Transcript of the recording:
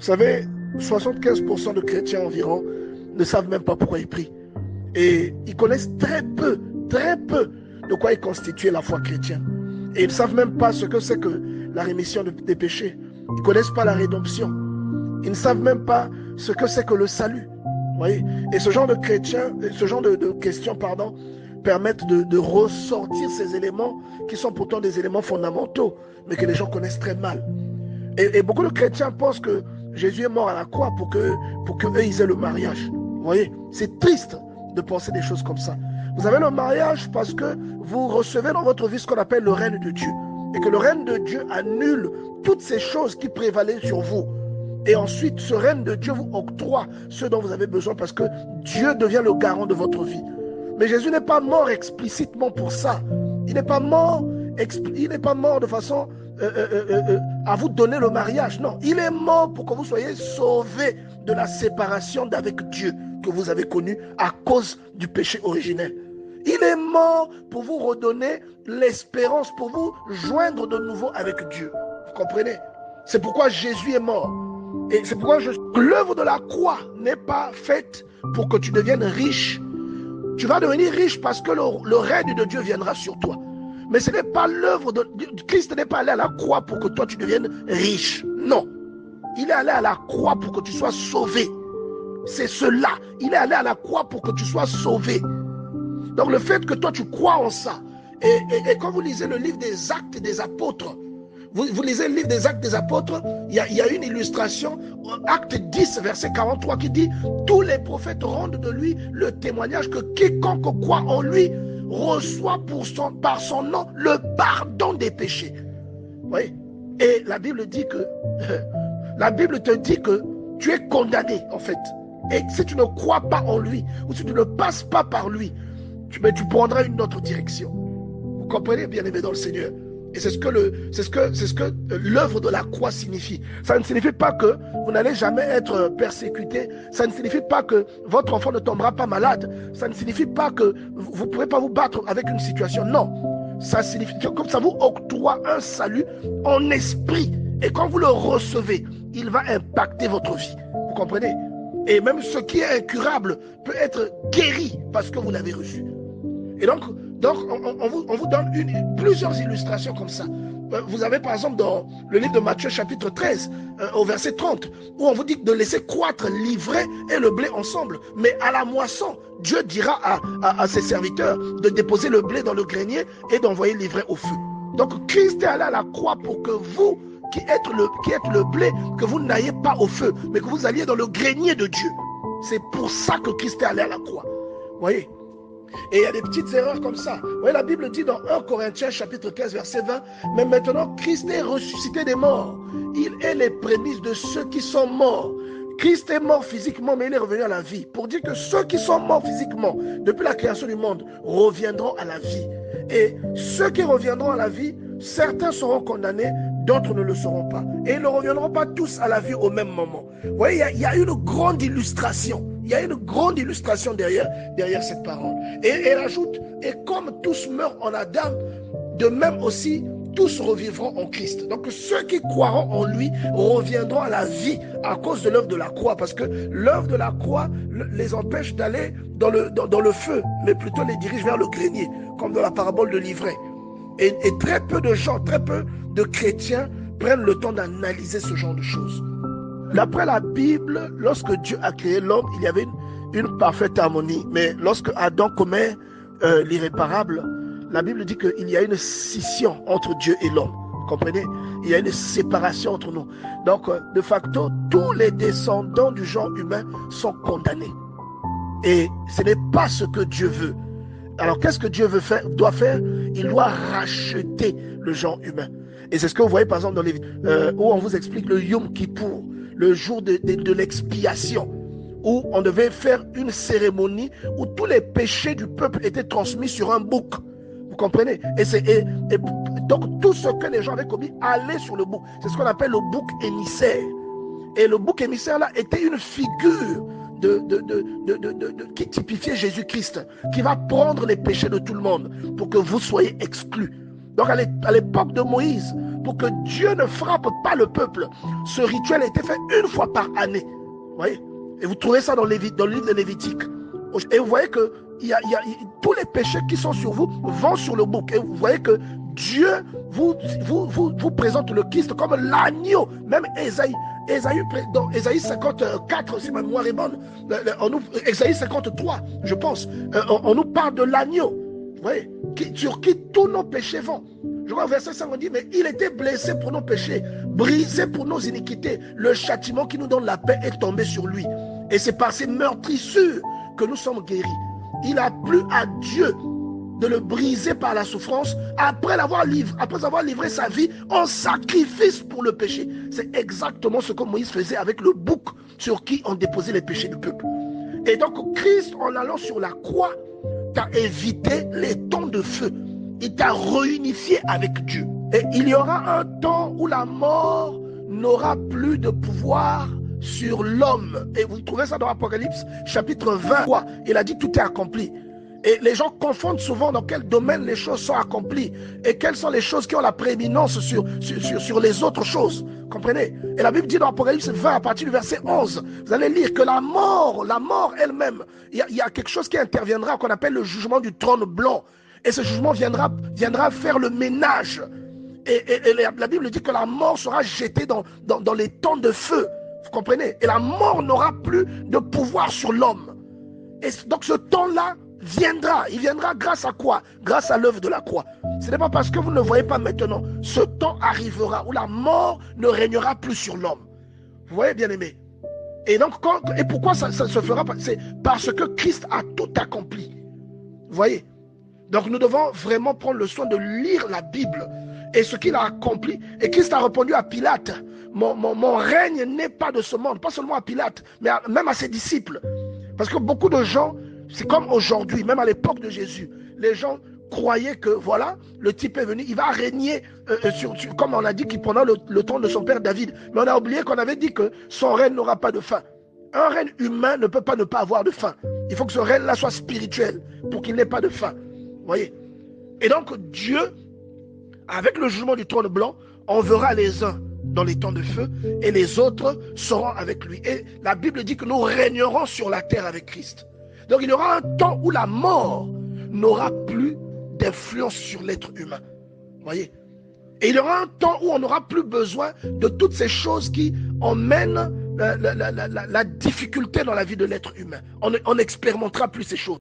savez, 75% de chrétiens environ ne savent même pas pourquoi ils prient. Et ils connaissent très peu de quoi est constituée la foi chrétienne. Et ils ne savent même pas ce que c'est que la rémission des péchés. Ils ne connaissent pas la rédemption. Ils ne savent même pas ce que c'est que le salut. Vous voyez? Et ce genre de questions, permettent de ressortir ces éléments qui sont pourtant des éléments fondamentaux, mais que les gens connaissent très mal. Et beaucoup de chrétiens pensent que Jésus est mort à la croix pour qu'eux ils aient le mariage. Vous voyez? C'est triste de penser des choses comme ça. Vous avez le mariage parce que vous recevez dans votre vie ce qu'on appelle le règne de Dieu. Et que le règne de Dieu annule toutes ces choses qui prévalaient sur vous. Et ensuite, ce règne de Dieu vous octroie ce dont vous avez besoin parce que Dieu devient le garant de votre vie. Mais Jésus n'est pas mort explicitement pour ça. Il n'est pas mort de façon à vous donner le mariage. Non, il est mort pour que vous soyez sauvés de la séparation d'avec Dieu que vous avez connue à cause du péché originel. Il est mort pour vous redonner l'espérance, pour vous joindre de nouveau avec Dieu. Vous comprenez? C'est pourquoi Jésus est mort. Et c'est pourquoi l'œuvre de la croix n'est pas faite pour que tu deviennes riche. Tu vas devenir riche parce que le règne de Dieu viendra sur toi. Mais ce n'est pas l'œuvre de Christ n'est pas allé à la croix pour que toi tu deviennes riche. Non. Il est allé à la croix pour que tu sois sauvé. C'est cela. Il est allé à la croix pour que tu sois sauvé. Donc le fait que toi tu crois en ça, et quand vous lisez le livre des Actes des Apôtres, vous lisez le livre des Actes des Apôtres, il y a une illustration, Acte 10, verset 43, qui dit « Tous les prophètes rendent de lui le témoignage que quiconque croit en lui reçoit par son nom le pardon des péchés. » Vous voyez? Et la Bible dit que, la Bible te dit que tu es condamné, en fait. Et si tu ne crois pas en lui, ou si tu ne passes pas par lui, tu prendras une autre direction. Vous comprenez, bien aimé dans le Seigneur? Et c'est ce que l'œuvre de la croix signifie. Ça ne signifie pas que vous n'allez jamais être persécuté. Ça ne signifie pas que votre enfant ne tombera pas malade. Ça ne signifie pas que vous ne pourrez pas vous battre avec une situation. Non. Ça signifie que comme ça vous octroie un salut en esprit. Et quand vous le recevez, il va impacter votre vie. Vous comprenez? Et même ce qui est incurable peut être guéri parce que vous l'avez reçu. Et donc on vous donne plusieurs illustrations comme ça. Vous avez par exemple dans le livre de Matthieu chapitre 13 au verset 30 où on vous dit de laisser croître l'ivraie et le blé ensemble. Mais à la moisson, Dieu dira à ses serviteurs de déposer le blé dans le grenier et d'envoyer l'ivraie au feu. Donc Christ est allé à la croix pour que vous qui êtes le blé, que vous n'ayez pas au feu, mais que vous alliez dans le grenier de Dieu. C'est pour ça que Christ est allé à la croix. Vous voyez? Et il y a des petites erreurs comme ça. Vous voyez, la Bible dit dans 1 Corinthiens chapitre 15 verset 20, mais maintenant Christ est ressuscité des morts. Il est les prémices de ceux qui sont morts. Christ est mort physiquement, mais il est revenu à la vie. Pour dire que ceux qui sont morts physiquement, depuis la création du monde, reviendront à la vie. Et ceux qui reviendront à la vie, certains seront condamnés, d'autres ne le seront pas. Et ils ne reviendront pas tous à la vie au même moment. Vous voyez, il y a une grande illustration. Il y a une grande illustration derrière cette parole. Et elle ajoute, et comme tous meurent en Adam, de même aussi, tous revivront en Christ. Donc ceux qui croiront en lui reviendront à la vie à cause de l'œuvre de la croix. Parce que l'œuvre de la croix les empêche d'aller dans le feu, mais plutôt les dirige vers le grenier, comme dans la parabole de l'ivraie. Et très peu de gens, très peu de chrétiens prennent le temps d'analyser ce genre de choses. D'après la Bible, lorsque Dieu a créé l'homme, il y avait une parfaite harmonie. Mais lorsque Adam commet l'irréparable, la Bible dit qu'il y a une scission entre Dieu et l'homme. Vous comprenez? Il y a une séparation entre nous. Donc, de facto, tous les descendants du genre humain sont condamnés. Et ce n'est pas ce que Dieu veut. Alors, qu'est-ce que Dieu doit faire? Il doit racheter le genre humain. Et c'est ce que vous voyez, par exemple, dans les où on vous explique le Yom Kippour, le jour de l'expiation, où on devait faire une cérémonie où tous les péchés du peuple étaient transmis sur un bouc. Vous comprenez? Et donc, tout ce que les gens avaient commis allait sur le bouc. C'est ce qu'on appelle le bouc émissaire. Et le bouc émissaire, là, était une figure qui typifiait Jésus-Christ, qui va prendre les péchés de tout le monde pour que vous soyez exclus. Donc, à l'époque de Moïse, pour que Dieu ne frappe pas le peuple. Ce rituel a été fait une fois par année. Vous voyez? Et vous trouvez ça dans le livre de Lévitique. Et vous voyez que tous les péchés qui sont sur vous vont sur le bouc. Et vous voyez que Dieu vous présente le Christ comme l'agneau. Même dans Ésaïe 54, si ma mémoire est bonne, Ésaïe 53, je pense, on nous parle de l'agneau. Vous voyez, sur qui tous nos péchés vont. Je vois au verset 5, on dit, mais il était blessé pour nos péchés, brisé pour nos iniquités. Le châtiment qui nous donne la paix est tombé sur lui. Et c'est par ces meurtrissures que nous sommes guéris. Il a plu à Dieu de le briser par la souffrance après avoir livré sa vie en sacrifice pour le péché. C'est exactement ce que Moïse faisait avec le bouc sur qui on déposait les péchés du peuple. Et donc Christ, en allant sur la croix, t'a évité les temps de feu. Il t'a réunifié avec Dieu. Et il y aura un temps où la mort n'aura plus de pouvoir sur l'homme. Et vous trouvez ça dans Apocalypse chapitre 20. Il a dit tout est accompli. Et les gens confondent souvent dans quel domaine les choses sont accomplies et quelles sont les choses qui ont la prééminence sur les autres choses. Comprenez? Et la Bible dit dans Apocalypse 20, à partir du verset 11, vous allez lire que la mort elle-même, il y a quelque chose qui interviendra qu'on appelle le jugement du trône blanc. Et ce jugement viendra faire le ménage. Et la Bible dit que la mort sera jetée dans les temps de feu. Vous comprenez? Et la mort n'aura plus de pouvoir sur l'homme. Et donc ce temps-là viendra. Il viendra grâce à quoi? Grâce à l'œuvre de la croix. Ce n'est pas parce que vous ne le voyez pas maintenant. Ce temps arrivera où la mort ne régnera plus sur l'homme. Vous voyez, bien aimé? Et donc, pourquoi ça se fera? C'est parce que Christ a tout accompli. Vous voyez? Donc nous devons vraiment prendre le soin de lire la Bible et ce qu'il a accompli. Et Christ a répondu à Pilate, mon règne n'est pas de ce monde. Pas seulement à Pilate, mais même à ses disciples. Parce que beaucoup de gens, c'est comme aujourd'hui, même à l'époque de Jésus, les gens croyaient que voilà, le type est venu, il va régner comme on a dit qu'il pendant le temps de son père David. Mais on a oublié qu'on avait dit que son règne n'aura pas de fin. Un règne humain ne peut pas ne pas avoir de fin. Il faut que ce règne-là soit spirituel pour qu'il n'ait pas de fin. Vous voyez? Et donc Dieu, avec le jugement du trône blanc, enverra les uns dans les temps de feu et les autres seront avec lui. Et la Bible dit que nous régnerons sur la terre avec Christ. Donc il y aura un temps où la mort n'aura plus d'influence sur l'être humain. Vous voyez? Et il y aura un temps où on n'aura plus besoin de toutes ces choses qui emmènent la difficulté dans la vie de l'être humain. On n'expérimentera plus ces choses.